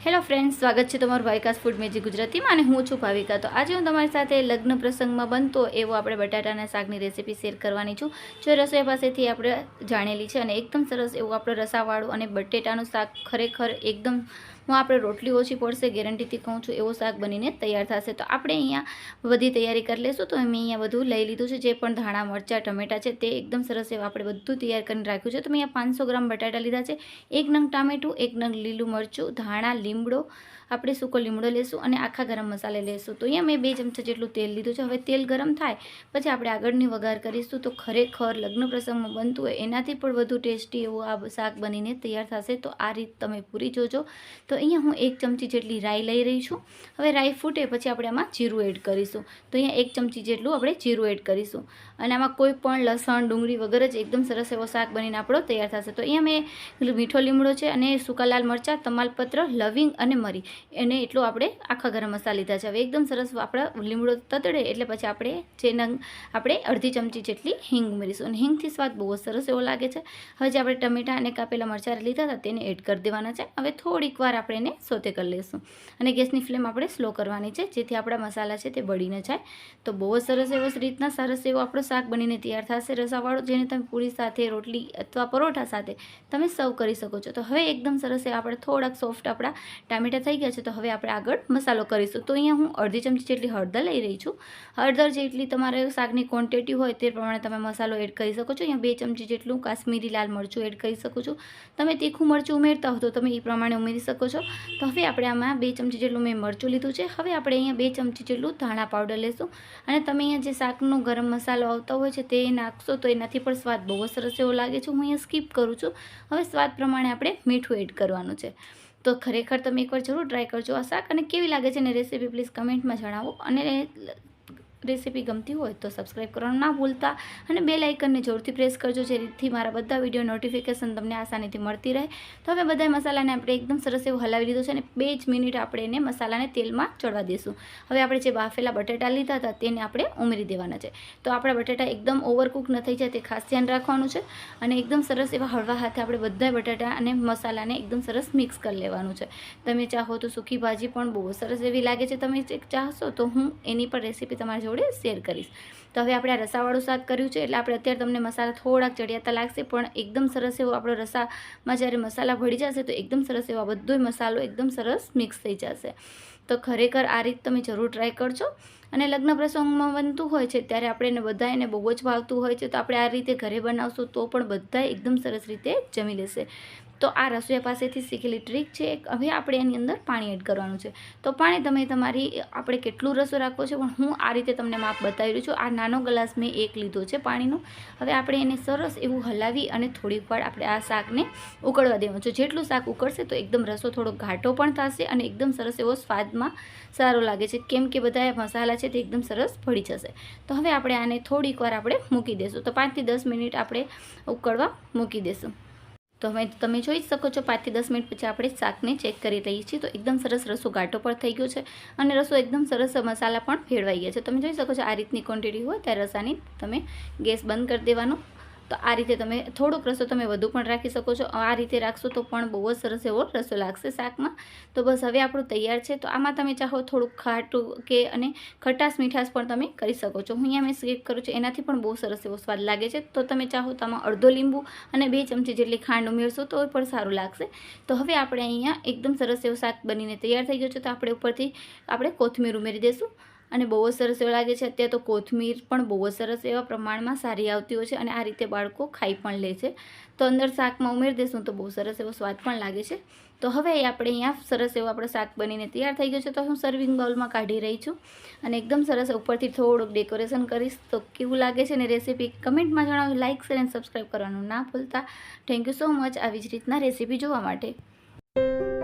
Hello friends, સ્વાગત છે તમારું ભાવિકાસ ફૂડ મેજિક ગુજરાતીમાં અને હું છું ભાવિકા। તો આજે હું તમારી સાથે લગ્ન પ્રસંગમાં બનતો એવો આપણે બટાટાના શાકની રેસીપી શેર કરવાની છું, જો રસોઈ પાસેથી આપણે જાણેલી છે। અને એકદમ સરસ એવું આપણે રસાવાળું અને બટેટાનું શાક ખરેખર એકદમ આપણે રોટલી ઓછી પડશે, ગેરંટીથી કહું છું, એવો શાક બનીને તૈયાર થશે। તો આપણે અહીંયા બધી તૈયારી કરી લઈશું। તો મેં અહીંયા બધું લઈ લીધું છે, જે પણ ધાણા મરચાં ટમેટા છે તે એકદમ સરસ એવું આપણે બધું તૈયાર કરીને રાખ્યું છે। તો મેં અહીંયા 500 ગ્રામ બટાટા લીધા છે, 1 નંગ ટામેટું, 1 નંગ લીલું મરચું, ધાણા, લીમડો, આપણે સૂકો લીમડો લેશું અને આખા ગરમ મસાલા લેશું। તો અહીંયા મેં 2 ચમચા જેટલું તેલ લીધું છે। હવે તેલ ગરમ થાય પછી આપણે આગળની વઘાર કરીશું। તો ખરેખર લગ્ન પ્રસંગમાં બનતું હોય એનાથી પણ વધુ ટેસ્ટી એવું આ શાક બનીને તૈયાર થશે। તો આ રીત તમે પૂરી જોજો। તો અહીંયા હું 1 ચમચી જેટલી રાઈ લઈ રહી છું। હવે રાઈ ફૂટે પછી આપણે આમાં જીરું એડ કરીશું। તો અહીંયા 1 ચમચી જેટલું આપણે જીરું એડ કરીશું અને આમાં કોઈ પણ લસણ ડુંગળી વગર જ એકદમ સરસ એવો શાક બનીને આપણો તૈયાર થશે। તો અહીંયા મેં મીઠો લીમડો છે અને સૂકા લાલ મરચાં, તમાલપત્ર, લવિંગ અને મરી એને એટલું આપણે આખા ગરમ મસાલા લીધા છે। હવે એકદમ સરસ આપણે લીમડો તતડે એટલે પછી આપણે અડધી ચમચી જેટલી હિંગ ઉમેરીશું અને હિંગથી સ્વાદ બહુ જ સરસ એવો લાગે છે। હવે જે આપણે ટમેટા અને કાપેલા મરચાં લીધા હતા તેને એડ કરી દેવાના છે। હવે થોડીક વાર આપણે એને સોતે કરી લઈશું અને ગેસની ફ્લેમ આપણે સ્લો કરવાની છે, જેથી આપણા મસાલા છે તે બળી ન જાય। તો બહુ જ સરસ એવો રીતના સરસ એવો આપણો શાક બનીને તૈયાર થશે રસાવાળો, જેને તમે પૂરી સાથે, રોટલી અથવા પરોઠા સાથે તમે સર્વ કરી શકો છો। તો હવે એકદમ સરસ એવા આપણે થોડાક સોફ્ટ આપણા ટામેટા થઈ ગયા છે। તો હવે આપણે આગળ મસાલો કરીશું। તો અહીંયા હું અડધી ચમચી જેટલી હળદર લઈ રહી છું। હળદર જેટલી તમારે શાકની ક્વોન્ટિટી હોય તે પ્રમાણે તમે મસાલો એડ કરી શકો છો। અહીંયા 2 ચમચી જેટલું કાશ્મીરી લાલ મરચું એડ કરી શકો છો। તમે તીખું મરચું ઉમેરતા હો તો તમે એ પ્રમાણે ઉમેરી શકો છો। તો હવે આપણે આમાં 2 ચમચી જેટલું મેં મરચું લીધું છે। હવે આપણે અહીંયા 2 ચમચી જેટલું ધાણા પાવડર લેશું અને તમે અહીંયા જે શાકનો ગરમ મસાલો આવતો હોય છે તે નાખશો તો એનાથી પણ સ્વાદ બહુ જ સરસ એવો લાગે છે। હું અહીંયા સ્કીપ કરું છું। હવે સ્વાદ પ્રમાણે આપણે મીઠું એડ કરવાનું છે। તો ખરેખર તમે એકવાર જરૂર ટ્રાય કરજો આ શાક, અને કેવી લાગે છે ને રેસીપી પ્લીઝ કમેન્ટમાં જણાવો। અને રેસીપી ગમતી હોય તો સબસ્ક્રાઈબ કરવાનું ના ભૂલતા અને બેલ આઇકનને જરૂરથી પ્રેસ કરજો, જેથી મારા બધા વિડીયો નોટિફિકેશન તમને આસાનીથી મળતી રહે। તો હવે બધા મસાલાને આપણે એકદમ સરસ એવું હલાવી લીધું છે અને 2 જ મિનિટ આપણે એને મસાલાને તેલમાં ચડવા દઈશું। હવે આપણે જે બાફેલા બટાટા લીધા હતા તેને આપણે ઉમેરી દેવાના છે। તો આપણા બટાટા એકદમ ઓવરકુક ન થઈ જાય તે ખાસ ધ્યાન રાખવાનું છે અને એકદમ સરસ એવા હળવા હાથે આપણે બધા બટાટા અને મસાલાને એકદમ સરસ મિક્સ કરી લેવાનું છે। તમે ચાહો તો સૂકી ભાજી પણ બહુ સરસ એવી લાગે છે, તમે ચાહશો તો હું એની પણ રેસીપી તમારી જોડે શેર કરીશ। તો હવે આપણે આ રસાવાળું શાક કર્યું છે એટલે આપણે અત્યારે તમને મસાલા થોડાક ચડિયાતા લાગશે, પણ એકદમ સરસ એવો આપણો રસામાં જ્યારે મસાલા ભળી જશે તો એકદમ સરસ એવો બધો મસાલો એકદમ સરસ મિક્સ થઈ જશે। તો ખરેખર આ રીત તમે જરૂર ટ્રાય કરજો। અને લગ્ન પ્રસંગમાં બનતું હોય છે ત્યારે આપણે એને બધાને બહુ જ ભાવતું હોય છે, તો આપણે આ રીતે ઘરે બનાવશું તો પણ બધા એકદમ સરસ રીતે જમી લેશે। તો આ રસોઈયા પાસેથી શીખેલી ટ્રીક છે। હવે આપણે એની અંદર પાણી એડ કરવાનું છે। તો પાણી તમે આપણે કેટલું રસો રાખવો છે પણ હું આ રીતે તમને માપ બતાવી રહી છું। આ નાનો ગ્લાસ મેં 1 લીધો છે પાણીનો। હવે આપણે એને સરસ એવું હલાવી અને થોડીક વાર આપણે આ શાકને ઉકળવા દેવાનું છે। જેટલું શાક ઉકળશે તો એકદમ રસો થોડો ઘાટો પણ થશે અને એકદમ સરસ એવો સ્વાદમાં સારો લાગે છે, કેમ કે બધા મસાલા છે તે એકદમ સરસ ભળી જશે। તો હવે આપણે આને થોડીક વાર આપણે મૂકી દઈશું। તો 5 થી 10 મિનિટ આપણે ઉકળવા મૂકી દઈશું। તો હવે તમે જોઈ શકો છો 5 થી 10 મિનિટ પછી આપણે શાકને ચેક કરી લઈએ છીએ તો એકદમ સરસ રસો ઘાટો પણ થઈ ગયો છે અને રસો એકદમ સરસ મસાલા પણ ભેળવાઈ ગયા છે। તમે જોઈ શકો છો આ રીતની ક્વોન્ટિટી હોય ત્યારે રસાની તમે ગેસ બંધ કરી દેવાનો। તો આ રીતે તમે થોડોક રસો તમે વધુ પણ રાખી શકો છો। આ રીતે રાખશો તો પણ બહુ જ સરસ એવો રસો લાગશે શાકમાં। તો બસ હવે આપણું તૈયાર છે। તો આમાં તમે ચાહો થોડુંક ખાટું કે અને ખટાશ મીઠાશ પણ તમે કરી શકો છો। હું અહીંયા મેં સ્કીપ કરું છું, એનાથી પણ બહુ સરસ એવો સ્વાદ લાગે છે। તો તમે ચાહો તો આમાં અડધો લીંબુ અને 2 ચમચી જેટલી ખાંડ ઉમેરશો તો પણ સારું લાગશે। તો હવે આપણે અહીંયા એકદમ સરસ એવું શાક બનીને તૈયાર થઈ ગયું છે। તો આપણે ઉપરથી આપણે કોથમીર ઉમેરી દઈશું અને બહુ જ સરસ એવું લાગે છે। અત્યારે તો કોથમીર પણ બહુ જ સરસ એવા પ્રમાણમાં સારી આવતી હોય છે અને આ રીતે બાળકો ખાઈ પણ લે છે। તો અંદર શાકમાં ઉમેરી દઈશું તો બહુ સરસ એવો સ્વાદ પણ લાગે છે। તો હવે આપણે અહીંયા સરસ એવું આપણું શાક બનીને તૈયાર થઈ ગયું છે। તો હું સર્વિંગ બાઉલમાં કાઢી રહી છું અને એકદમ સરસ ઉપરથી થોડુંક ડેકોરેશન કરીશ। તો કેવું લાગે છે ને રેસીપી કમેન્ટમાં જણાવો, લાઇક શેર અને સબસ્ક્રાઈબ કરવાનું ના ભૂલતા। થેન્ક યુ સો મચ આવી જ રીતના રેસીપી જોવા માટે।